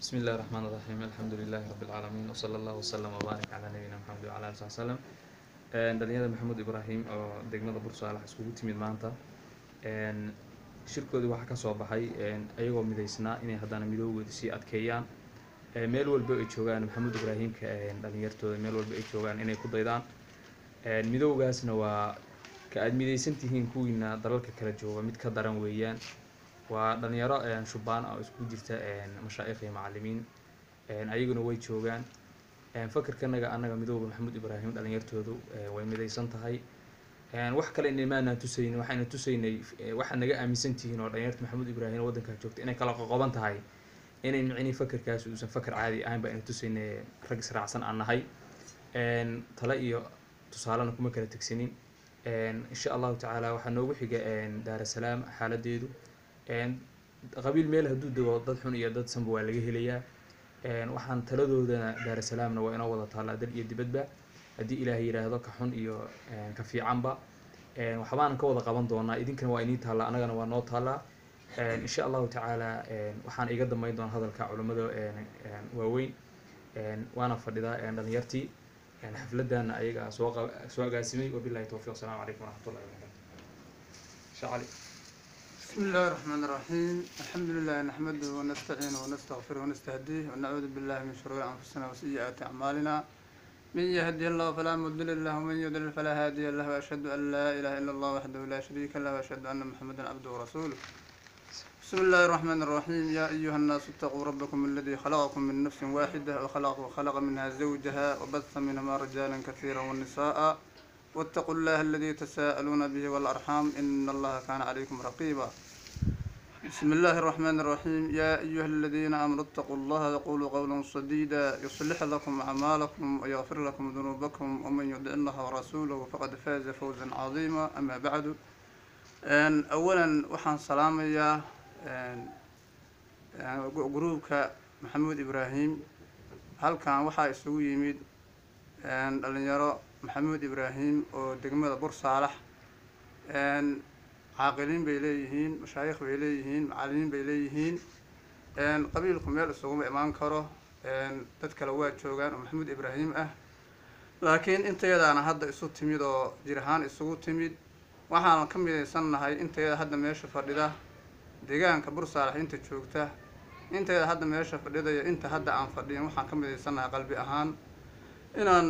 بسم الله الرحمن الرحيم الحمد لله رب العالمين وصلى الله وسلم وبارك على نبينا محمد وعلى آله وسلم dhalinyarada maxamuud ibraahim oo degmada Bursaalax iskugu timid maanta shirkoodii waxa ka soo baxay ayagoo mideysnaa inay haddana midowgooda sii adkeeyaan meel walba ay joogaan maxamuud ibraahimka dhalinyartooda meel walba ay joogaan inay ku daydaan midowgaasna waa ka aad mideysan tihiin kuwiina dalalka kala jooga mid ka daran weeyaan waa dhalinyaro shubaan oo isku jirta mashaayikh iyo macallimiin ayaguna way joogaan fakarkanaga anaga midowga maxamuud ibraahim dhalinyartoodu way mideysan tahay wax kale inayna tusaynin waxayna tusaynay waxa naga aaminsan tihiin oo dhalinyarta maxamuud ibraahim wadanka joogta inay kala qoqoban tahay inay micni fakarkaas uusan fakar caadi ahayn baa inay tusaynay rag israacsan aan nahay tala iyo tusaalana kuma kala tagsanin insha Allah ta'ala waxa noogu xiga Dar es Salaam xaaladeedu qabiil meel haduu dago dad xun iyo dad sanba waa laga helayaa waxaan taladoodana Dar es Salaamna waa inoo wada taala dad iyo dibadba hadii Ilaahay yiraahdo ka xun iyo ka fiicanba waxbaan ka wada qaban doonaa idinkana waa inii taala anagana waa noo taala insha Allah ta'ala waxaan iga dambeyn doonaa hadalka culimada waaweyn waana fadhidaa dhalinyartii xafladana ayaga soo agaasimay wabillahi tawfiiq assalamu alaykum warahmatullahi wabarakatuh shaqali بسم الله الرحمن الرحيم الحمد لله نحمده ونستعينه ونستغفره ونستهديه ونعوذ بالله من شرور أنفسنا وسيئات أعمالنا من يهدي الله فلا مضل له ومن يضلل فلا هادي له وأشهد أن لا إله إلا الله وحده لا شريك له وأشهد أن محمدا عبده ورسوله بسم الله الرحمن الرحيم يا أيها الناس اتقوا ربكم الذي خلقكم من نفس واحدة وخلق منها زوجها وبث منهما رجالا كثيرا والنساء واتقوا الله الذي تساءلون به والأرحام إن الله كان عليكم رقيبا بسم الله الرحمن الرحيم يا أيها الذين آمنوا اتقوا الله وقولوا قولا سديدا يصلح لكم أعمالكم ويغفر لكم ذنوبكم ومن يطع الله ورسوله فقد فاز فوزا عظيما أما بعد أولا وحن سلامية جروبك محمود إبراهيم هل كان وحى يسوي يميد اللي يرى محمود إبراهيم ودقمة بورصالح عاقلين بيليهين مشايخ بيليهين معلمين بيليهين قبيلكم يا السوق إمام كره تتكلوات شوغان ومحمود إبراهيم لكن أنت يا أنا هذا الصوت تميد وجرهان الصوت تميد وحنا كم سنة هاي أنت يا هذا ما يشوف فردا دقان كبورصالح أنت شوكته أنت يا هذا ما يشوف فردا أنت هذا عن فردين وحنا كم سنة قلبي أهان إن أنا